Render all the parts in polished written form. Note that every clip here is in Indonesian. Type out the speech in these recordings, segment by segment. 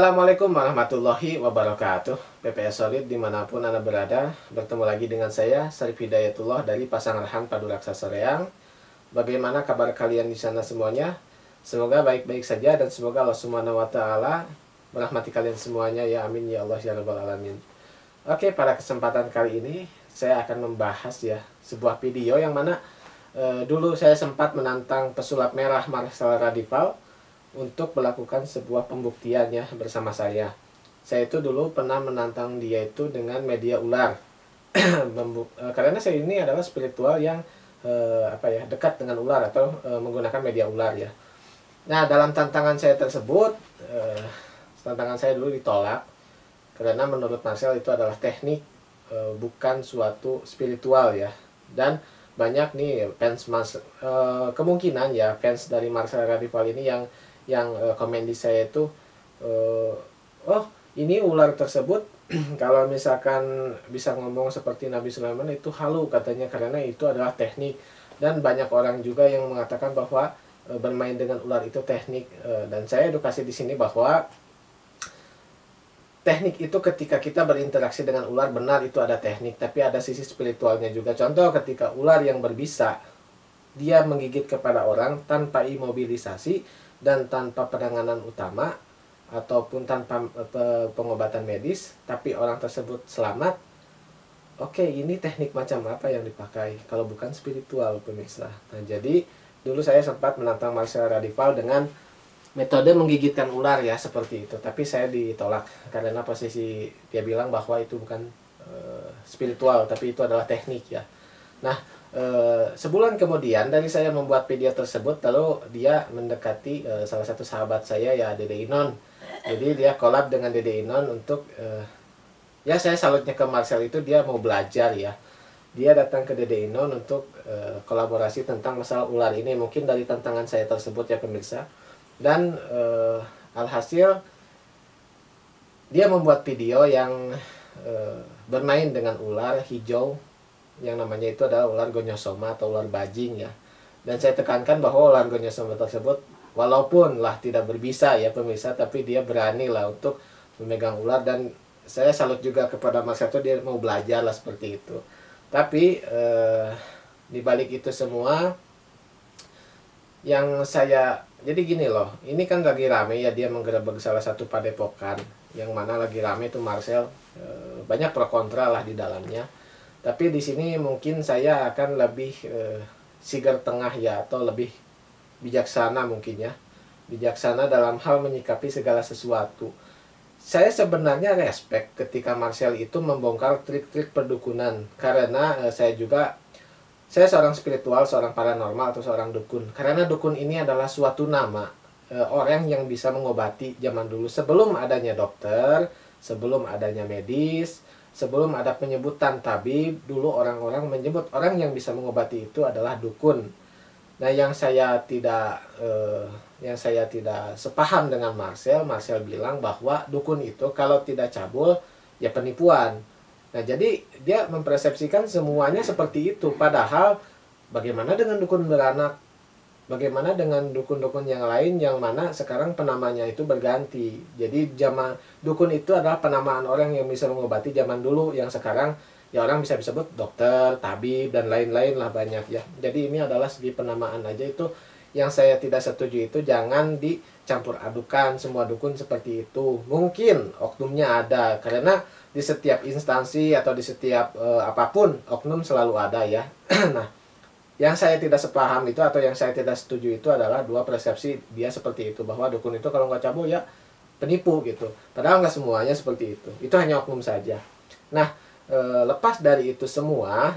Assalamualaikum warahmatullahi wabarakatuh. PPS Solid dimanapun Anda berada, bertemu lagi dengan saya, Syarif Hidayatullah dari Pasangrahan Paduraksasa Soreang. Bagaimana kabar kalian di sana semuanya? Semoga baik-baik saja dan semoga Allah Subhanahu wa taala merahmati kalian semuanya ya, amin ya Allah ya rabbal alamin. Oke, pada kesempatan kali ini saya akan membahas ya sebuah video yang mana dulu saya sempat menantang pesulap merah Marcel Radival untuk melakukan sebuah pembuktian ya bersama saya. Saya itu dulu pernah menantang dia itu dengan media ular. Karena saya ini adalah spiritual yang dekat dengan ular atau menggunakan media ular ya. Nah, dalam tantangan saya tersebut, tantangan saya dulu ditolak karena menurut Marcel itu adalah teknik, bukan suatu spiritual ya. Dan banyak nih fans kemungkinan ya fans dari Marcel Radival ini yang komen di saya itu, oh ini ular tersebut kalau misalkan bisa ngomong seperti Nabi Sulaiman itu halu katanya, karena itu adalah teknik. Dan banyak orang juga yang mengatakan bahwa bermain dengan ular itu teknik, dan saya edukasi di sini bahwa teknik itu ketika kita berinteraksi dengan ular, benar itu ada teknik, tapi ada sisi spiritualnya juga. Contoh ketika ular yang berbisa dia menggigit kepada orang tanpa imobilisasi dan tanpa penanganan utama ataupun tanpa pengobatan medis, tapi orang tersebut selamat. Oke, ini teknik macam apa yang dipakai kalau bukan spiritual, pemirsa? Nah, jadi dulu saya sempat menantang Marcel Radival dengan metode menggigitkan ular ya seperti itu, tapi saya ditolak karena posisi dia bilang bahwa itu bukan spiritual, tapi itu adalah teknik ya. Nah, sebulan kemudian dari saya membuat video tersebut, lalu dia mendekati salah satu sahabat saya ya, Dede Inon. Jadi dia collab dengan Dede Inon untuk ya, saya salutnya ke Marcel itu dia mau belajar ya. Dia datang ke Dede Inon untuk kolaborasi tentang masalah ular ini, mungkin dari tantangan saya tersebut ya pemirsa. Dan alhasil dia membuat video yang bermain dengan ular hijau yang namanya itu adalah ular gonyosoma atau ular bajing ya. Dan saya tekankan bahwa ular gonyosoma tersebut walaupun lah tidak berbisa ya pemirsa, tapi dia berani lah untuk memegang ular. Dan saya salut juga kepada Mas Sato, dia mau belajar lah seperti itu. Tapi di balik itu semua yang saya, jadi gini loh, ini kan lagi rame ya dia menggerebek salah satu padepokan, yang mana lagi rame itu Marcel, banyak pro kontra lah di dalamnya. Tapi di sini mungkin saya akan lebih sigar tengah ya, atau lebih bijaksana mungkin ya. Bijaksana dalam hal menyikapi segala sesuatu. Saya sebenarnya respect ketika Marcel itu membongkar trik-trik perdukunan, karena saya seorang spiritual, seorang paranormal atau seorang dukun. Karena dukun ini adalah suatu nama orang yang bisa mengobati zaman dulu, sebelum adanya dokter, sebelum adanya medis, sebelum ada penyebutan tabib. Dulu orang-orang menyebut orang yang bisa mengobati itu adalah dukun. Nah, yang saya tidak sepaham dengan Marcel bilang bahwa dukun itu kalau tidak cabul ya penipuan. Nah, jadi dia mempersepsikan semuanya seperti itu, padahal bagaimana dengan dukun beranak? Bagaimana dengan dukun-dukun yang lain yang mana sekarang penamanya itu berganti. Jadi zaman dukun itu adalah penamaan orang yang bisa mengobati zaman dulu, yang sekarang ya orang bisa disebut dokter, tabib, dan lain-lain lah banyak ya. Jadi ini adalah segi penamaan aja. Itu yang saya tidak setuju, itu jangan dicampur adukan semua dukun seperti itu. Mungkin oknumnya ada, karena di setiap instansi atau di setiap apapun oknum selalu ada ya. Nah, yang saya tidak sepaham itu atau yang saya tidak setuju itu adalah dua persepsi dia seperti itu, bahwa dukun itu kalau nggak cabul ya penipu gitu. Padahal nggak semuanya seperti itu. Itu hanya oknum saja. Nah, lepas dari itu semua,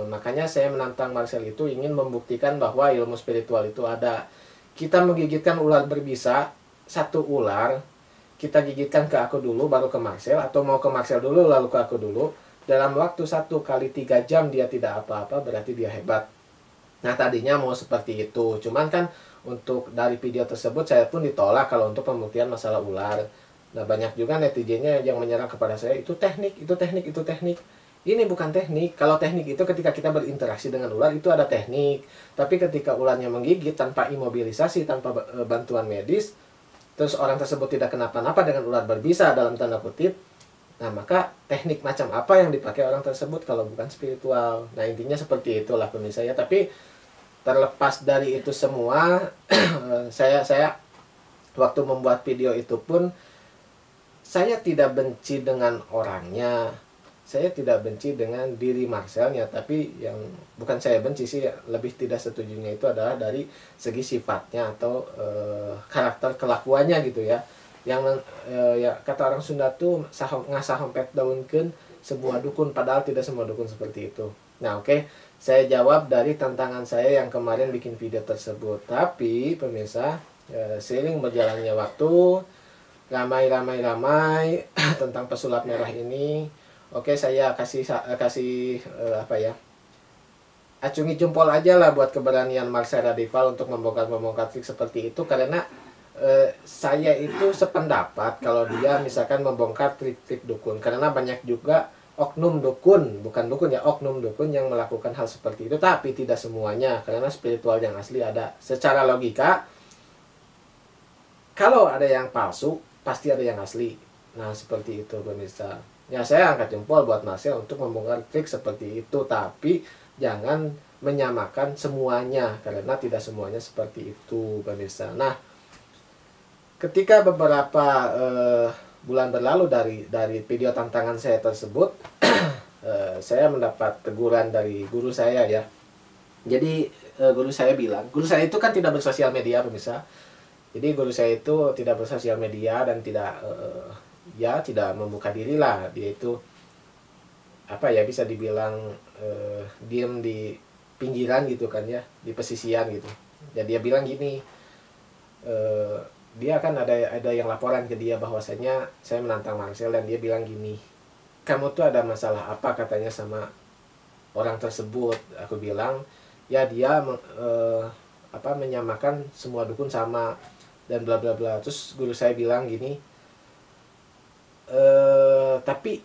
makanya saya menantang Marcel itu ingin membuktikan bahwa ilmu spiritual itu ada. Kita menggigitkan ular berbisa, satu ular kita gigitkan ke aku dulu baru ke Marcel, atau mau ke Marcel dulu lalu ke aku dulu. Dalam waktu 1 kali 3 jam dia tidak apa-apa, berarti dia hebat. Nah, tadinya mau seperti itu, cuman kan untuk dari video tersebut saya pun ditolak kalau untuk pembuktian masalah ular. Nah, banyak juga netizennya yang menyerang kepada saya, itu teknik, itu teknik, itu teknik. Ini bukan teknik. Kalau teknik itu ketika kita berinteraksi dengan ular itu ada teknik. Tapi ketika ularnya menggigit tanpa imobilisasi, tanpa bantuan medis, terus orang tersebut tidak kenapa-napa dengan ular berbisa dalam tanda kutip, nah maka teknik macam apa yang dipakai orang tersebut kalau bukan spiritual. Nah intinya seperti itulah pemirsa ya. Tapi terlepas dari itu semua, saya waktu membuat video itu pun saya tidak benci dengan orangnya, saya tidak benci dengan diri Marcelnya, tapi yang bukan saya benci sih, lebih tidak setujunya itu adalah dari segi sifatnya atau karakter kelakuannya gitu ya. Yang ya kata orang Sunda tuh ngasah hompet daunkeun sebuah dukun, padahal tidak semua dukun seperti itu. Nah oke, saya jawab dari tantangan saya yang kemarin bikin video tersebut. Tapi pemirsa, seiring berjalannya waktu, ramai tentang pesulap merah ini. Oke, saya kasih apa ya? Acungi jempol aja lah buat keberanian Marcel Radival untuk membongkar trik seperti itu, karena saya itu sependapat kalau dia misalkan membongkar trik-trik dukun, karena banyak juga oknum dukun, bukan dukun ya, oknum dukun yang melakukan hal seperti itu, tapi tidak semuanya, karena spiritual yang asli ada. Secara logika, kalau ada yang palsu, pasti ada yang asli. Nah, seperti itu pemirsa. Ya, saya angkat jempol buat Marcel untuk membongkar trik seperti itu, tapi jangan menyamakan semuanya, karena tidak semuanya seperti itu pemirsa. Nah, ketika beberapa bulan berlalu dari video tantangan saya tersebut, saya mendapat teguran dari guru saya ya. Jadi guru saya bilang, guru saya itu kan tidak bersosial media pemirsa. Jadi guru saya itu tidak bersosial media dan tidak ya tidak membuka diri lah. Dia itu apa ya, bisa dibilang diem di pinggiran gitu kan ya, di pesisian gitu. Dan dia bilang gini, dia kan ada yang laporan ke dia bahwasanya saya menantang Marcel, dan dia bilang gini, kamu tuh ada masalah apa katanya sama orang tersebut. Aku bilang ya dia menyamakan semua dukun sama dan bla bla bla. Terus guru saya bilang gini, tapi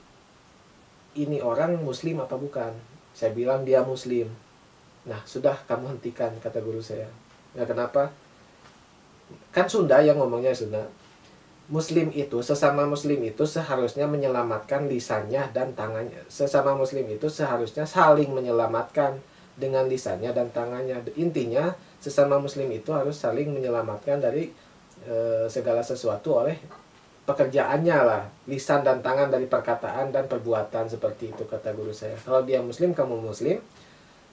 ini orang muslim apa bukan? Saya bilang dia muslim. Nah sudah, kamu hentikan, kata guru saya. Nah kenapa? Kan Sunda yang ngomongnya Sunda. Muslim itu, sesama muslim itu seharusnya menyelamatkan lisannya dan tangannya. Sesama muslim itu seharusnya saling menyelamatkan dengan lisannya dan tangannya. Intinya sesama muslim itu harus saling menyelamatkan dari segala sesuatu oleh pekerjaannya lah, lisan dan tangan, dari perkataan dan perbuatan, seperti itu kata guru saya. Kalau dia muslim, kamu muslim,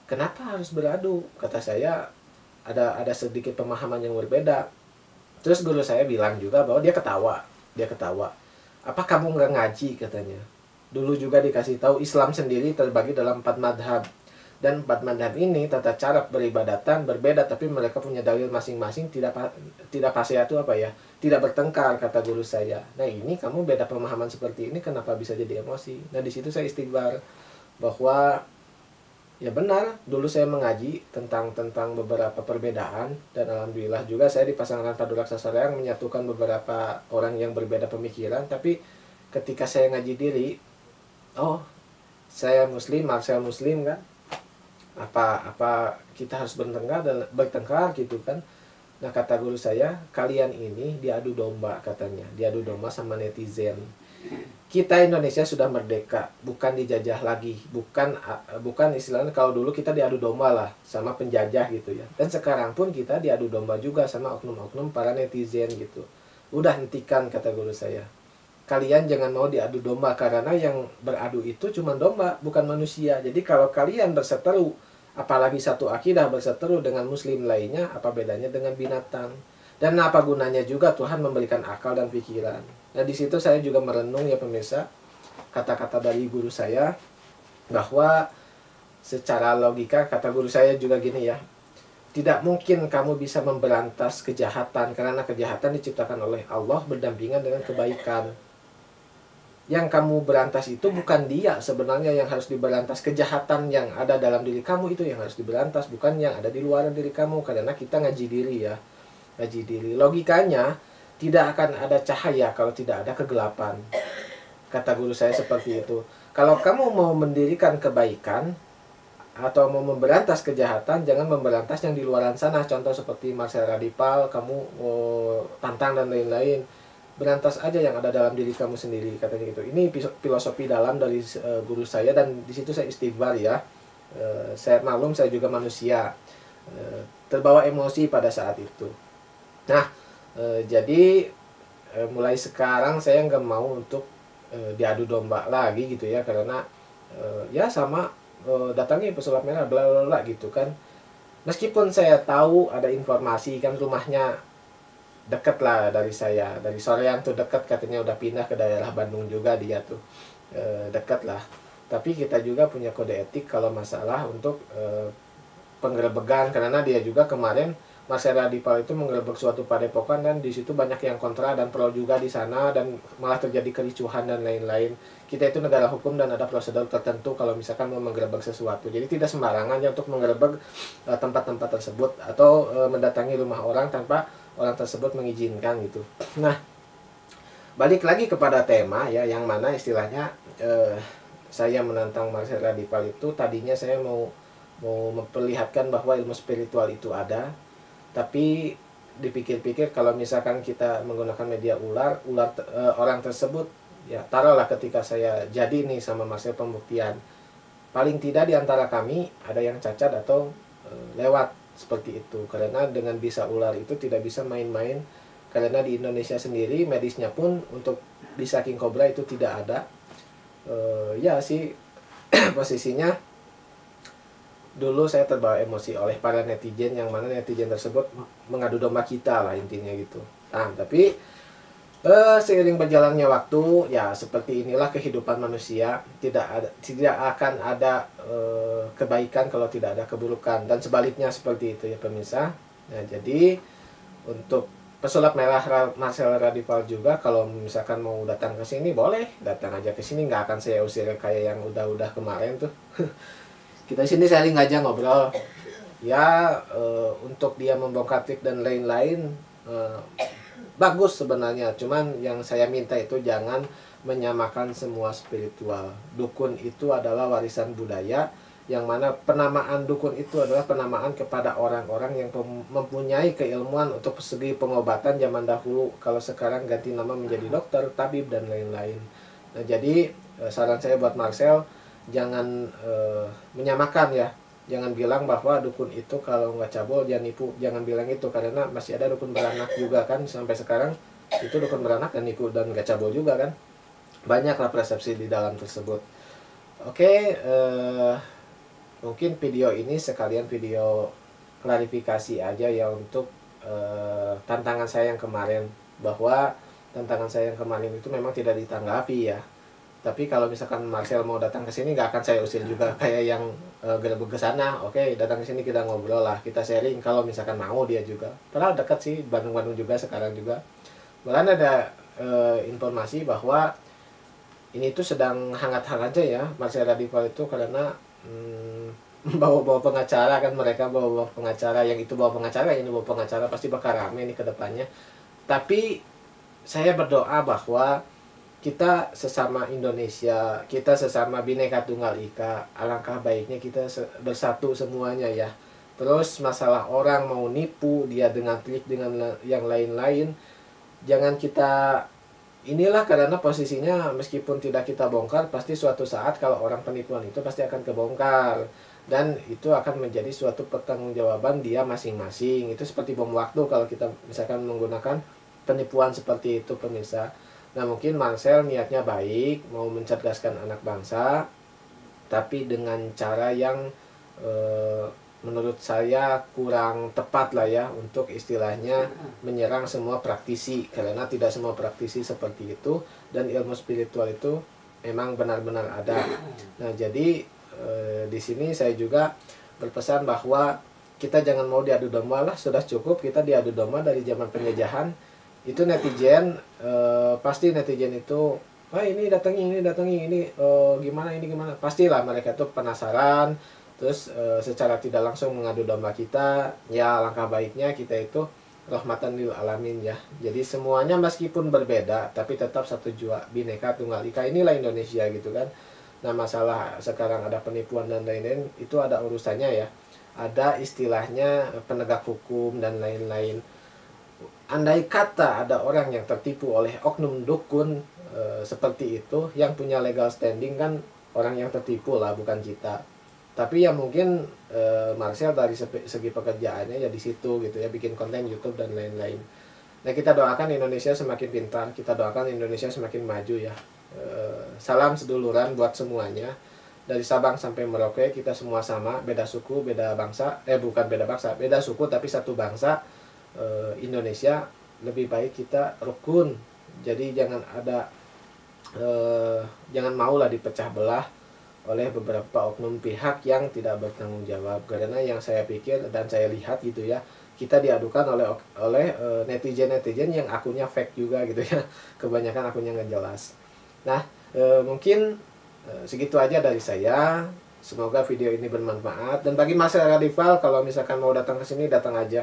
kenapa harus beradu? Kata saya, ada sedikit pemahaman yang berbeda. Terus guru saya bilang juga bahwa dia ketawa. Apa kamu nggak ngaji, katanya. Dulu juga dikasih tahu Islam sendiri terbagi dalam 4 madhab. Dan 4 madhab ini tata cara beribadatan berbeda, tapi mereka punya dalil masing-masing, tidak itu apa ya, tidak bertengkar, kata guru saya. Nah ini kamu beda pemahaman seperti ini, kenapa bisa jadi emosi? Nah di situ saya istighfar bahwa ya benar, dulu saya mengaji tentang beberapa perbedaan, dan alhamdulillah juga saya di Pasangran Padu Raksasa yang menyatukan beberapa orang yang berbeda pemikiran. Tapi ketika saya ngaji diri, oh saya muslim, Marcel muslim kan, apa kita harus bertengkar gitu kan. Nah kata guru saya, kalian ini diadu domba, katanya, diadu domba sama netizen. Kita Indonesia sudah merdeka, bukan dijajah lagi, bukan istilahnya kalau dulu kita diadu domba lah sama penjajah gitu ya. Dan sekarang pun kita diadu domba juga sama oknum-oknum para netizen gitu. Udah hentikan, kata guru saya. Kalian jangan mau diadu domba, karena yang beradu itu cuma domba, bukan manusia. Jadi kalau kalian berseteru, apalagi satu akidah berseteru dengan muslim lainnya, apa bedanya dengan binatang? Dan apa gunanya juga Tuhan memberikan akal dan pikiran? Nah di situ saya juga merenung ya pemirsa, kata-kata dari guru saya, bahwa secara logika kata guru saya juga gini ya, tidak mungkin kamu bisa memberantas kejahatan, karena kejahatan diciptakan oleh Allah berdampingan dengan kebaikan. Yang kamu berantas itu bukan dia sebenarnya yang harus diberantas, kejahatan yang ada dalam diri kamu itu yang harus diberantas, bukan yang ada di luar diri kamu. Karena kita ngaji diri ya, ngaji diri. Logikanya tidak akan ada cahaya kalau tidak ada kegelapan, kata guru saya seperti itu. Kalau kamu mau mendirikan kebaikan, atau mau memberantas kejahatan, jangan memberantas yang di luaran sana. Contoh seperti Marcel Radipal, kamu tantang dan lain-lain. Berantas aja yang ada dalam diri kamu sendiri, katanya gitu. Ini filosofi dalam dari guru saya, dan di situ saya istighfar ya. Saya maklum, saya juga manusia, terbawa emosi pada saat itu. Nah, jadi mulai sekarang saya nggak mau untuk diadu domba lagi gitu ya, karena ya sama datangi pesulap merah bla bla bla gitu kan. Meskipun saya tahu ada informasi kan rumahnya deket lah dari saya, dari Soreang tuh deket, katanya udah pindah ke daerah Bandung juga dia tuh, deket lah. Tapi kita juga punya kode etik kalau masalah untuk penggerebegan, karena dia juga kemarin Marcel Radipal itu menggerebek suatu padepokan, dan di situ banyak yang kontra dan pro juga di sana, dan malah terjadi kericuhan dan lain-lain. Kita itu negara hukum dan ada prosedur tertentu kalau misalkan mau menggerebek sesuatu. Jadi tidak sembarangan ya untuk menggerebek tempat-tempat tersebut atau mendatangi rumah orang tanpa orang tersebut mengizinkan gitu. Nah, balik lagi kepada tema ya, yang mana istilahnya saya menantang Marcel Radipal itu tadinya saya mau memperlihatkan bahwa ilmu spiritual itu ada, tapi dipikir-pikir kalau misalkan kita menggunakan media ular orang tersebut ya, taruhlah ketika saya jadi nih sama Marcel pembuktian, paling tidak di antara kami ada yang cacat atau lewat seperti itu. Karena dengan bisa ular itu tidak bisa main-main, karena di Indonesia sendiri medisnya pun untuk bisa king cobra itu tidak ada. Ya sih posisinya dulu saya terbawa emosi oleh para netizen, yang mana netizen tersebut mengadu domba kita lah intinya gitu. Nah, tapi seiring berjalannya waktu ya, seperti inilah kehidupan manusia, tidak akan ada kebaikan kalau tidak ada keburukan, dan sebaliknya seperti itu ya pemirsa. Nah, jadi untuk pesulap merah Marcel Radipal juga, kalau misalkan mau datang ke sini boleh datang aja ke sini, nggak akan saya usir kayak yang udah kemarin tuh. Kita di sini sharing aja, ngobrol ya, untuk dia membongkar trik dan lain-lain bagus sebenarnya. Cuman yang saya minta itu jangan menyamakan semua spiritual. Dukun itu adalah warisan budaya, yang mana penamaan dukun itu adalah penamaan kepada orang-orang yang mempunyai keilmuan untuk segi pengobatan zaman dahulu. Kalau sekarang ganti nama menjadi dokter, tabib dan lain-lain. Nah, jadi saran saya buat Marcel, jangan menyamakan ya. Jangan bilang bahwa dukun itu kalau nggak cabul jangan nipu. Jangan bilang itu, karena masih ada dukun beranak juga kan sampai sekarang. Itu dukun beranak dan nipu dan nggak cabul juga kan. Banyaklah persepsi di dalam tersebut. Oke, mungkin video ini sekalian video klarifikasi aja ya untuk tantangan saya yang kemarin. Bahwa tantangan saya yang kemarin itu memang tidak ditanggapi ya. Tapi kalau misalkan Marcel mau datang ke sini, nggak akan saya usir juga kayak yang gerebek ke sana. Oke, datang ke sini kita ngobrol lah, kita sharing kalau misalkan mau dia juga. Padahal dekat sih, Bandung-Bandung juga sekarang juga. Malah ada informasi bahwa ini tuh sedang hangat-hangatnya ya Marcel Radipal itu, karena bawa-bawa pengacara kan, mereka bawa-bawa pengacara, yang itu bawa pengacara, yang ini bawa pengacara, pasti bakal rame nih ke depannya. Tapi saya berdoa bahwa kita sesama Indonesia, kita sesama Bhinneka Tunggal Ika, alangkah baiknya kita bersatu semuanya ya. Terus masalah orang mau nipu dia dengan trik dengan yang lain-lain, jangan kita inilah, karena posisinya meskipun tidak kita bongkar, pasti suatu saat kalau orang penipuan itu pasti akan kebongkar, dan itu akan menjadi suatu pertanggungjawaban dia masing-masing. Itu seperti bom waktu kalau kita misalkan menggunakan penipuan seperti itu pemirsa. Nah, mungkin Marcel niatnya baik, mau mencerdaskan anak bangsa, tapi dengan cara yang menurut saya kurang tepat lah ya, untuk istilahnya menyerang semua praktisi, karena tidak semua praktisi seperti itu, dan ilmu spiritual itu memang benar-benar ada. Nah, jadi di sini saya juga berpesan bahwa kita jangan mau diadu domba lah, sudah cukup kita diadu domba dari zaman penjajahan. Itu netizen, pasti netizen itu, ini datangi ini, gimana ini gimana, pastilah mereka tuh penasaran, terus secara tidak langsung mengadu domba kita. Ya langkah baiknya kita itu rahmatan lil alamin ya, jadi semuanya meskipun berbeda tapi tetap satu jua, Bhinneka Tunggal Ika, inilah Indonesia gitu kan. Nah, masalah sekarang ada penipuan dan lain-lain, itu ada urusannya ya. Ada istilahnya penegak hukum dan lain-lain. Andai kata ada orang yang tertipu oleh oknum dukun seperti itu, yang punya legal standing kan orang yang tertipu lah, bukan kita. Tapi ya mungkin Marcel dari segi pekerjaannya ya di situ gitu ya, bikin konten YouTube dan lain-lain. Nah, kita doakan Indonesia semakin pintar, kita doakan Indonesia semakin maju ya. Salam seduluran buat semuanya. Dari Sabang sampai Merauke kita semua sama, beda suku, beda bangsa, bukan beda bangsa, beda suku tapi satu bangsa. Indonesia lebih baik kita rukun. Jadi jangan maulah dipecah belah oleh beberapa oknum pihak yang tidak bertanggung jawab. Karena yang saya pikir dan saya lihat gitu ya, kita diadukan oleh netizen yang akunnya fake juga gitu ya. Kebanyakan akunnya nggak jelas. Nah, mungkin segitu aja dari saya. Semoga video ini bermanfaat. Dan bagi Mas Radifal, kalau misalkan mau datang ke sini, datang aja,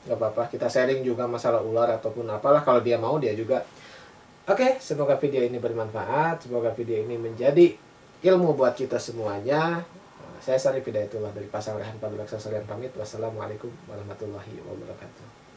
nggak apa-apa. Kita sharing juga masalah ular ataupun apalah, kalau dia mau, dia juga. Oke, semoga video ini bermanfaat. Semoga video ini menjadi ilmu buat kita semuanya. Saya Sarif Hidayatullah dari Pasang Rehan Pamit. Wassalamualaikum warahmatullahi wabarakatuh.